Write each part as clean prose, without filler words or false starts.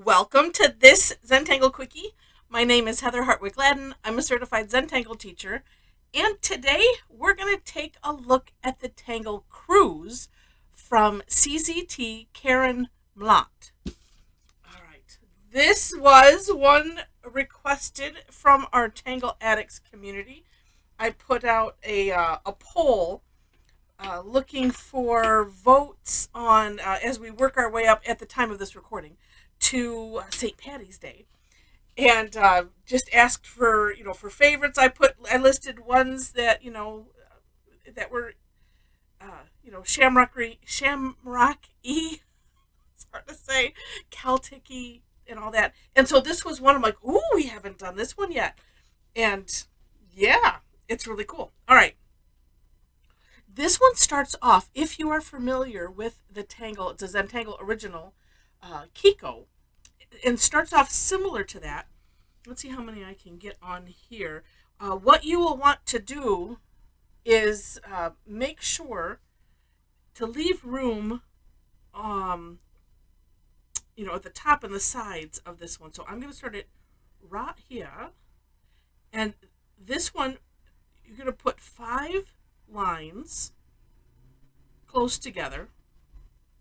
Welcome to this Zentangle Quickie. My name is Heather Hartwick Gladden. I'm a Certified Zentangle Teacher. And today we're going to take a look at the Tangle Cruze from CZT Caren Mlot. All right. This was one requested from our Tangle Addicts community. I put out a poll looking for votes on as we work our way up at the time of this recording to St. Patty's Day, and just asked for for favorites. I listed ones that that were shamrock-y, it's hard to say, Celtic-y, and all that. And so this was one. I'm like, ooh, we haven't done this one yet, and yeah, it's really cool. All right. This one starts off, if you are familiar with the Tangle, it's a Zentangle original, Kiko, and starts off similar to that. Let's see how many I can get on here. What you will want to do is make sure to leave room, at the top and the sides of this one. So I'm going to start it right here, and this one you're going to put 5 lines close together,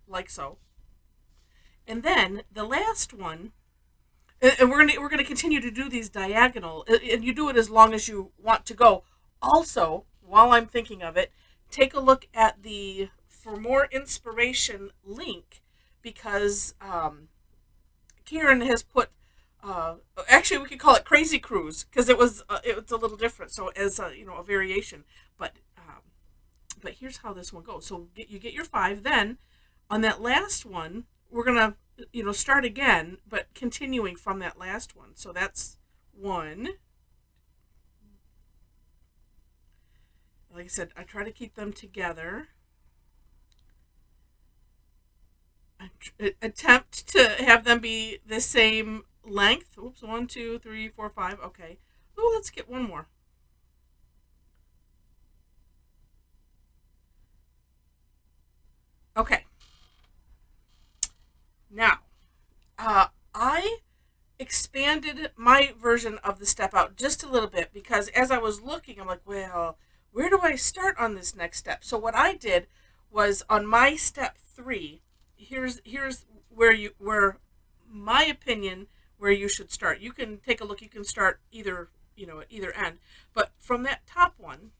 like so. And then the last one, and we're gonna continue to do these diagonal, and you do it as long as you want to go. Also, while I'm thinking of it, take a look at the For More Inspiration link, because Karen has put. Actually, we could call it Crazy Cruze, because it was a little different. So as a variation, but here's how this one goes. So you get your 5. Then on that last one, we're gonna start again, but continuing from that last one. So that's 1. Like I said, I try to keep them together. Attempt to have them be the same length. Oops, 1, 2, 3, 4, 5. Okay. Oh, let's get one more. Okay. Now, I expanded my version of the step out just a little bit, because as I was looking, I'm like, well, where do I start on this next step? So what I did was, on my step 3, here's where my opinion where you should start. You can take a look. You can start either at either end, but from that top one,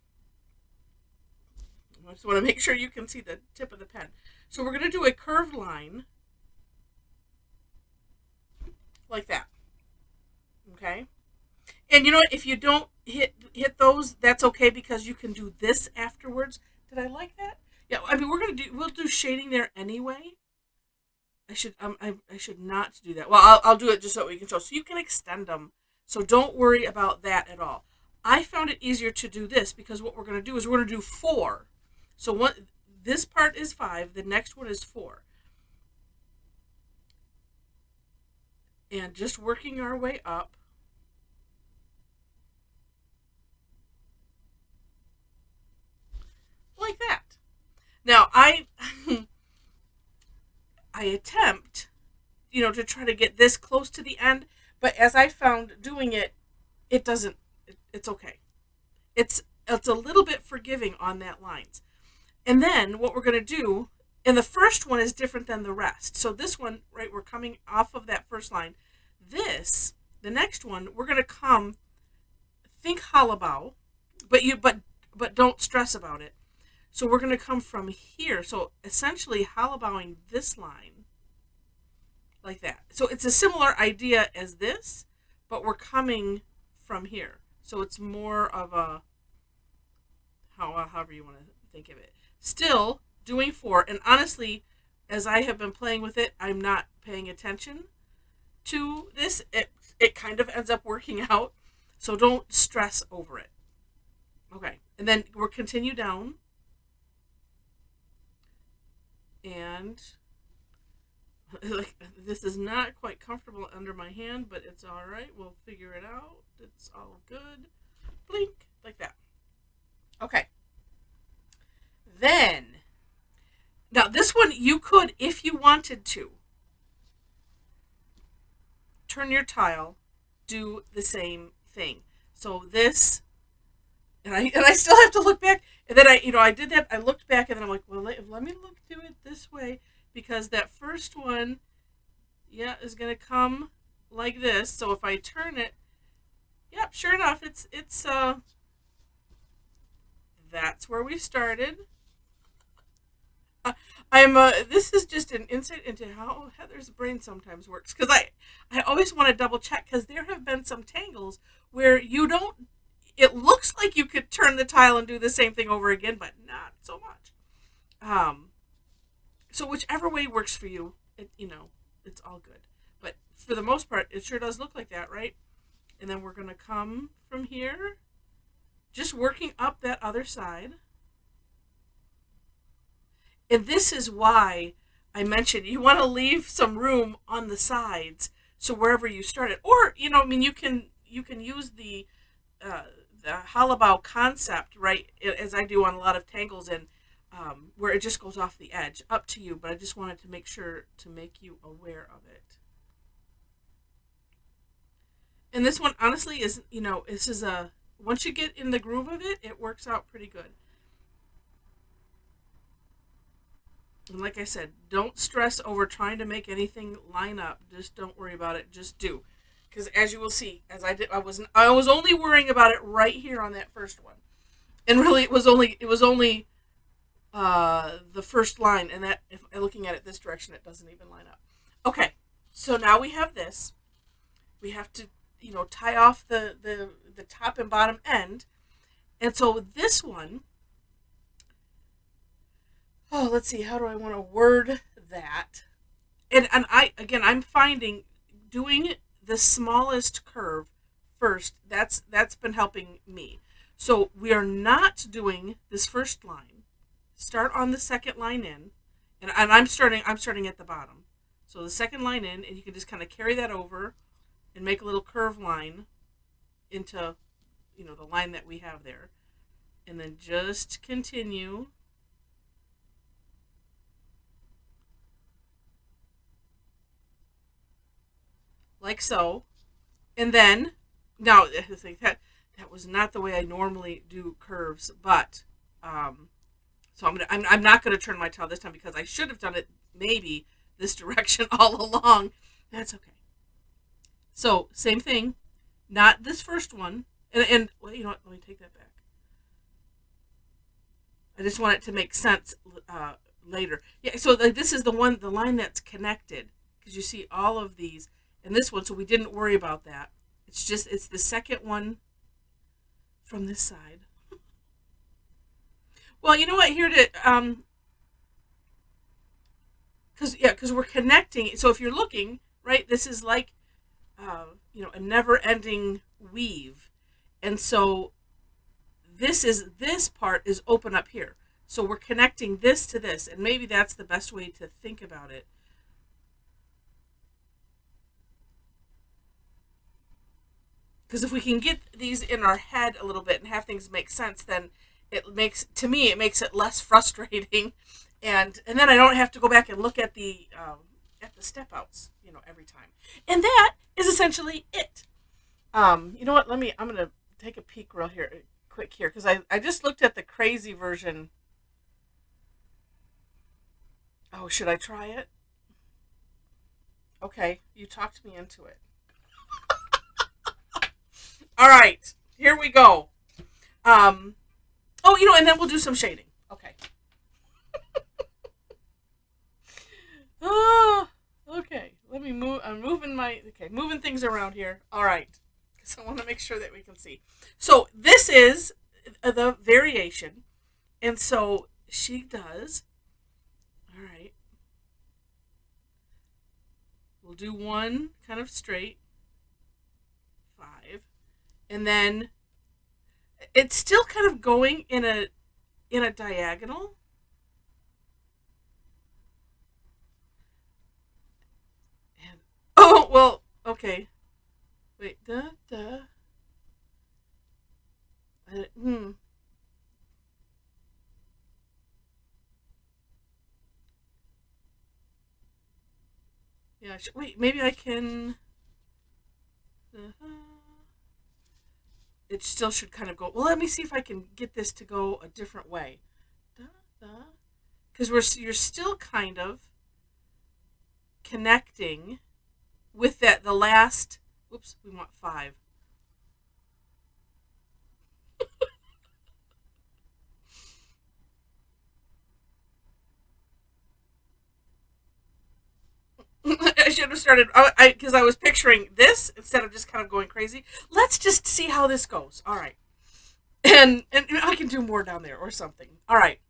I just want to make sure you can see the tip of the pen. So we're going to do a curved line like that. Okay? And you know what? If you don't hit those, that's okay, because you can do this afterwards. Did I like that? Yeah, I mean, we'll do shading there anyway. I should not do that. Well, I'll do it just so we can show. So you can extend them. So don't worry about that at all. I found it easier to do this, because what we're going to do is we're going to do 4. So this part is 5. The next one is 4. And just working our way up. Like that. Now, I attempt, to try to get this close to the end, but as I found doing it, it doesn't, it's okay. It's a little bit forgiving on that lines. And then what we're going to do, and the first one is different than the rest. So this one, right, we're coming off of that first line. The next one, we're going to think hollow bow, but don't stress about it. So we're going to come from here. So essentially hollow bowing this line like that. So it's a similar idea as this, but we're coming from here. So it's more of a, however you want to think of it. Still doing 4. And honestly, as I have been playing with it, I'm not paying attention to this. It kind of ends up working out. So don't stress over it. Okay. And then we'll continue down. And like, this is not quite comfortable under my hand, but it's all right. We'll figure it out. It's all good. Blink, like that. Okay. Then, now this one you could, if you wanted to, turn your tile, do the same thing. So this, and I still have to look back. And then I did that. I looked back, and then I'm like, well, let me do it this way, because that first one, yeah, is gonna come like this. So if I turn it, yep, sure enough, it's that's where we started. This is just an insight into how Heather's brain sometimes works, because I always want to double check, because there have been some tangles where you don't, it looks like you could turn the tile and do the same thing over again, but not so much. So whichever way works for you, it's all good. But for the most part, it sure does look like that, right? And then we're going to come from here, just working up that other side. And this is why I mentioned you want to leave some room on the sides, so wherever you started, or you can use the hollabow concept, right, as I do on a lot of tangles, and where it just goes off the edge. Up to you, but I just wanted to make sure to make you aware of it. And this one, honestly, is this is once you get in the groove of it, it works out pretty good. And like I said, don't stress over trying to make anything line up. Just don't worry about it. Just do. Because as you will see, as I did, I was only worrying about it right here on that first one. And really, it was only the first line, and that, if looking at it this direction, it doesn't even line up. Okay, so now we have this. We have to, tie off the top and bottom end. And so this one, let's see, how do I want to word that? And I'm finding doing the smallest curve first, that's been helping me. So we are not doing this first line. Start on the second line in, and I'm starting at the bottom. So the second line in, and you can just kind of carry that over and make a little curve line into, the line that we have there. And then just continue. Like so. And then, now, that was not the way I normally do curves, but, so I'm not going to turn my towel this time, because I should have done it maybe this direction all along. That's okay. So same thing, not this first one, and well, you know what? Let me take that back. I just want it to make sense later. Yeah. So this is the line that's connected, because you see all of these, and this one. So we didn't worry about that. It's the second one from this side. Well, you know what? Here to because we're connecting. So if you're looking, right, this is like a never-ending weave, and so this part is open up here. So we're connecting this to this, and maybe that's the best way to think about it. Because if we can get these in our head a little bit and have things make sense, then it makes it less frustrating, and then I don't have to go back and look at the step outs, every time. And that is essentially it. You know what? I'm gonna take a peek quick here, because I just looked at the crazy version. Oh, should I try it? Okay, you talked me into it. All right, here we go. And then we'll do some shading. Okay. Okay. Let me move. I'm moving things around here. All right, because I want to make sure that we can see. So this is the variation, and so she does. All right. We'll do one kind of straight. 5. And then it's still kind of going in a diagonal. And, oh, well, okay. Wait, Yeah, wait, maybe I can. It still should kind of go. Well, let me see if I can get this to go a different way. Because you're still kind of connecting with the last. Whoops, we want 5. I should have started because I was picturing this instead of just kind of going crazy. Let's just see how this goes. All right, and I can do more down there or something. All right.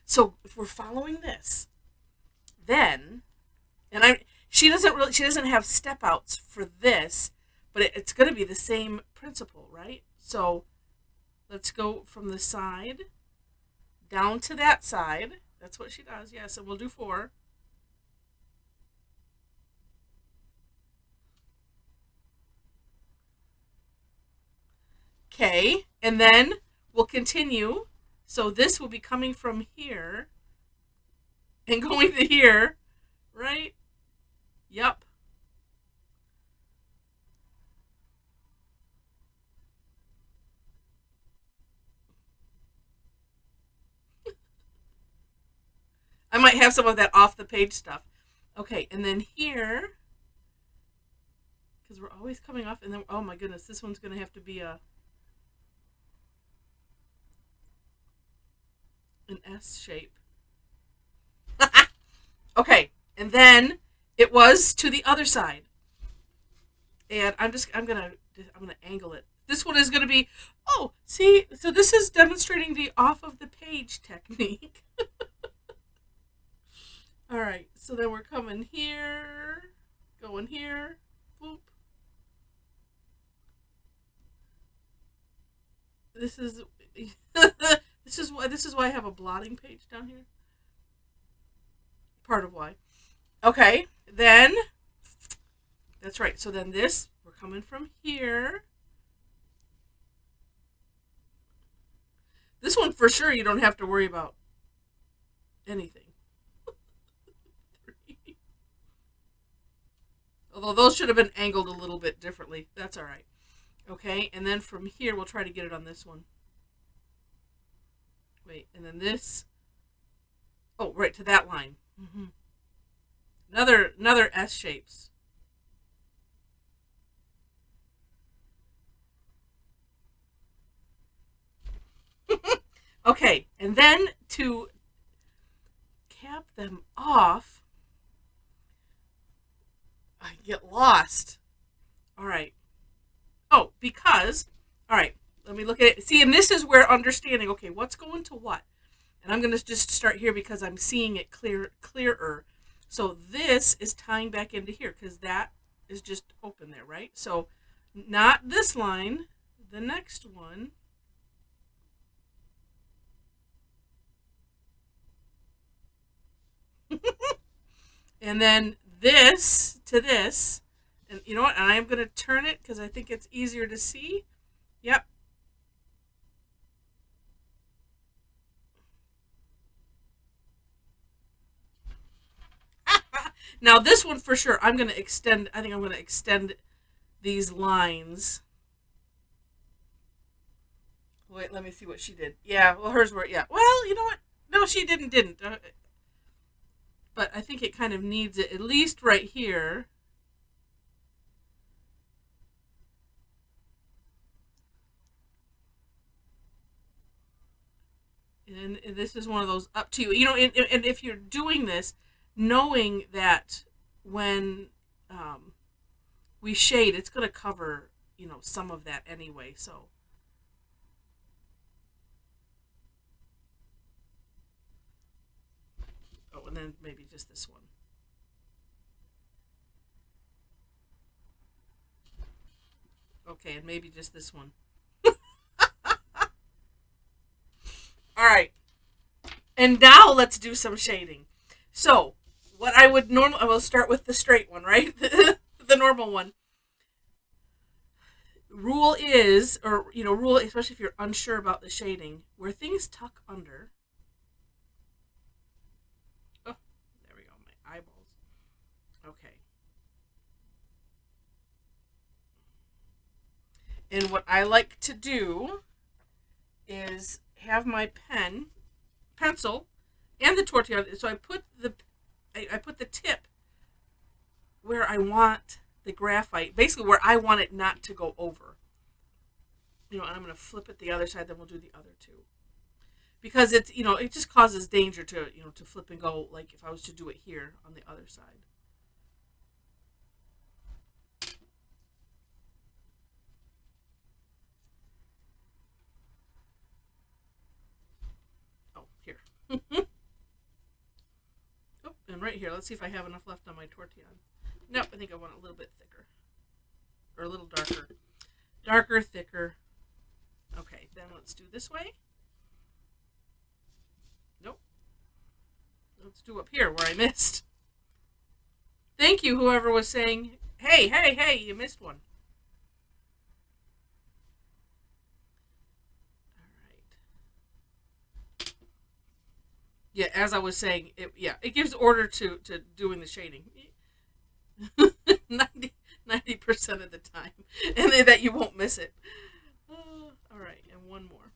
So if we're following this, then she doesn't have step outs for this, but it's going to be the same principle, right? So let's go from the side down to that side. That's what she does. Yes, and we'll do 4. Okay, and then we'll continue. So this will be coming from here and going to here, right? Yep. I might have some of that off the page stuff. Okay, and then here, because we're always coming off, and then, oh my goodness, this one's going to have to be an S shape. Okay, and then it was to the other side. And I'm gonna angle it. This one is gonna be, oh, see, so this is demonstrating the off of the page technique. All right, so then we're coming here, going here, boop. This is this is why I have a blotting page down here. Part of why. Okay, then that's right. So then this, we're coming from here. This one for sure you don't have to worry about anything. 3. Although those should have been angled a little bit differently. That's all right. Okay, and then from here we'll try to get it on this one. Wait, and then this. Oh, right to that line. Mm-hmm. Another S shapes. Okay, and then to cap them off, I get lost. All right. Oh, because, all right, let me look at it. See, and this is where understanding, okay, what's going to what? And I'm going to just start here because I'm seeing it clearer. So this is tying back into here because that is just open there, right? So not this line, the next one. And then this to this. And you know what? And I'm going to turn it because I think it's easier to see. Yep. Now this one for sure, I'm going to extend. I think I'm going to extend these lines. Wait, let me see what she did. Yeah, well, hers were, yeah. Well, you know what? No, she didn't. But I think it kind of needs it, at least right here. And this is one of those up to you. You know, and if you're doing this, knowing that when we shade, it's going to cover, you know, some of that anyway. So. Oh, and then maybe just this one. Okay, and maybe just this one. All right. And now let's do some shading. So, what I would normally, I will start with the straight one, right? The normal one. Rule is, or, you know, rule, especially if you're unsure about the shading, where things tuck under. Oh, there we go, my eyeballs. Okay. And what I like to do is have my pencil, and the tortilla. So I put the tip where I want the graphite, basically where I want it not to go over. And I'm going to flip it the other side, then we'll do the other two. Because it's, it just causes danger to, to flip and go, like if I was to do it here on the other side. Oh, here. Oh, and right here, let's see if I have enough left on my tortilla. Nope, I think I want it a little bit thicker. Or a little darker. Darker, thicker. Okay, then let's do this way. Nope. Let's do up here where I missed. Thank you, whoever was saying, hey, you missed one. All right. Yeah, as I was saying, it gives order to doing the shading. 90% of the time. And that you won't miss it. All right, and one more.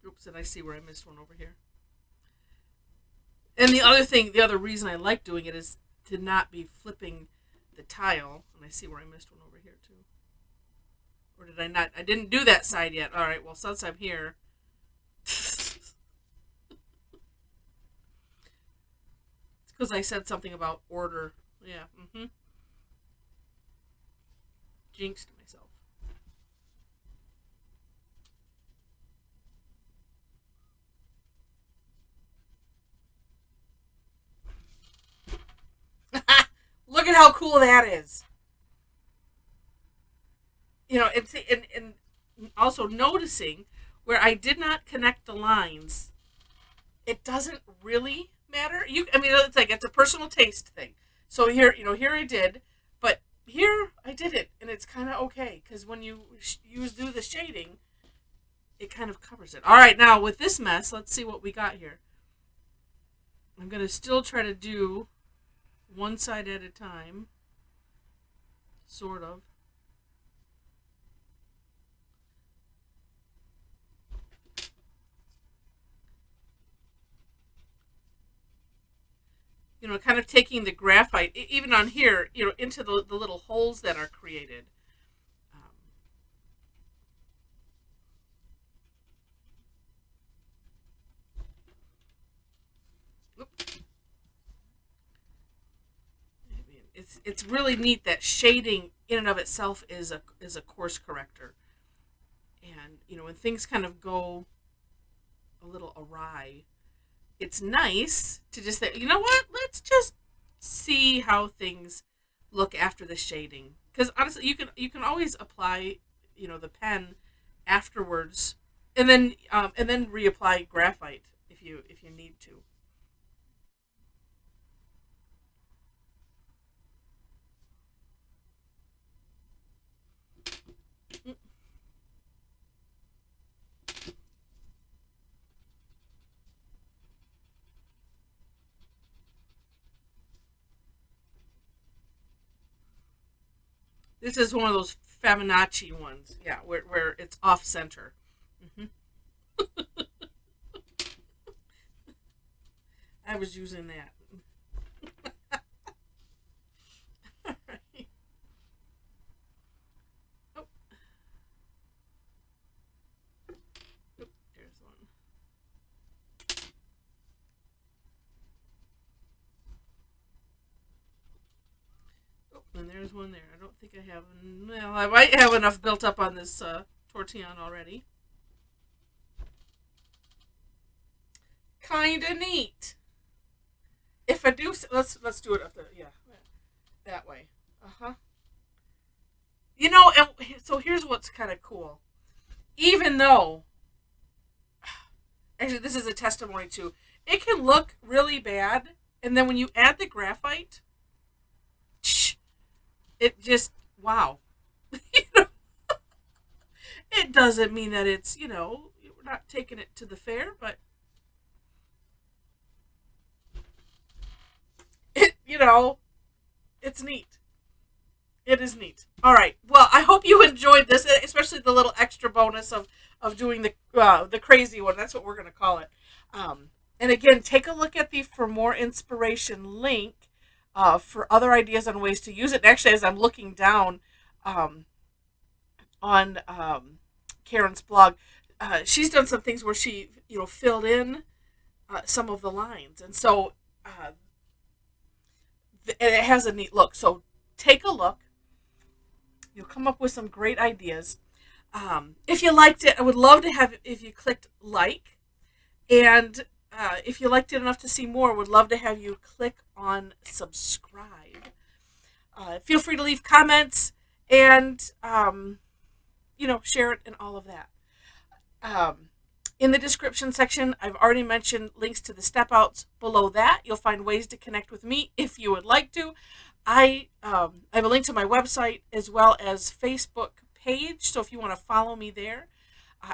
Oops, and I see where I missed one over here. And the other reason I like doing it is to not be flipping the tile. And I see where I missed one over here too. Or did I not? I didn't do that side yet. All right, well, since I'm here. It's because I said something about order. Yeah, Jinxed myself. Look at how cool that is. And also noticing where I did not connect the lines, it doesn't really matter. It's like it's a personal taste thing. So here I did, but here I did it, and it's kind of okay because when you do the shading, it kind of covers it. All right, now with this mess, let's see what we got here. I'm gonna still try to do one side at a time, sort of. Kind of taking the graphite, even on here, into the little holes that are created. It's really neat that shading in and of itself is a course corrector. And, when things kind of go a little awry, it's nice to just say, you know what, let's just see how things look after the shading. Because honestly, you can always apply, the pen afterwards, and then reapply graphite if you need to. This is one of those Fibonacci ones, yeah, where it's off center. I was using that. All right. Oh. Oh, there's one. Oh, and there's one there. I don't think I have. Well, I might have enough built up on this tortillon already. Kinda neat. If I do, let's do it up there. Yeah, that way. So here's what's kind of cool. Even though, actually, this is a testimony too. It can look really bad, and then when you add the graphite, it just wow. It doesn't mean that it's we're not taking it to the fair, but you know, it's neat. It is neat. All right. Well, I hope you enjoyed this, especially the little extra bonus of doing the crazy one. That's what we're going to call it. And again, take a look at the For More Inspiration link for other ideas on ways to use it. And actually, as I'm looking down on Karen's blog, she's done some things where she, filled in some of the lines. And so and it has a neat look. So take a look. You'll come up with some great ideas. If you liked it, I would love to have it if you clicked like. And if you liked it enough to see more, would love to have you click on subscribe. Feel free to leave comments and, share it and all of that. In the description section, I've already mentioned links to the step outs. Below that, you'll find ways to connect with me if you would like to. I have a link to my website as well as Facebook page. So if you want to follow me there,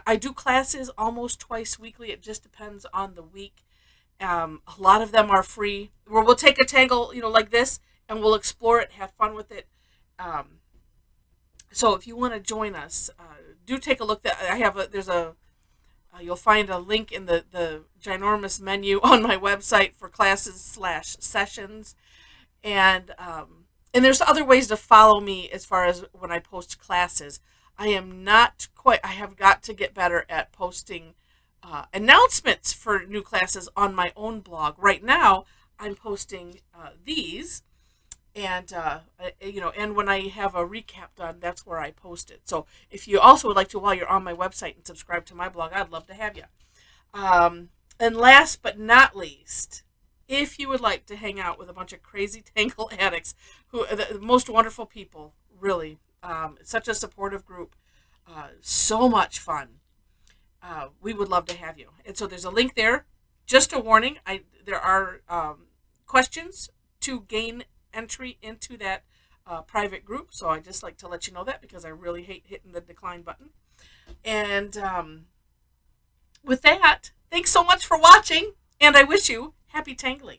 I do classes almost twice weekly. It just depends on the week. A lot of them are free, where we'll take a tangle, like this, and we'll explore it, have fun with it. So if you want to join us, do take a look. You'll find a link in the ginormous menu on my website for classes/sessions. And there's other ways to follow me as far as when I post classes. I have got to get better at posting announcements for new classes on my own blog. Right now, I'm posting these, and and when I have a recap done, that's where I post it. So if you also would like to, while you're on my website and subscribe to my blog, I'd love to have you. And last but not least, if you would like to hang out with a bunch of crazy Tangle addicts, who are the most wonderful people, really, such a supportive group, so much fun. We would love to have you. And so there's a link there. Just a warning, there are questions to gain entry into that private group. So I just like to let you know that, because I really hate hitting the decline button. And with that, thanks so much for watching, and I wish you happy tangling.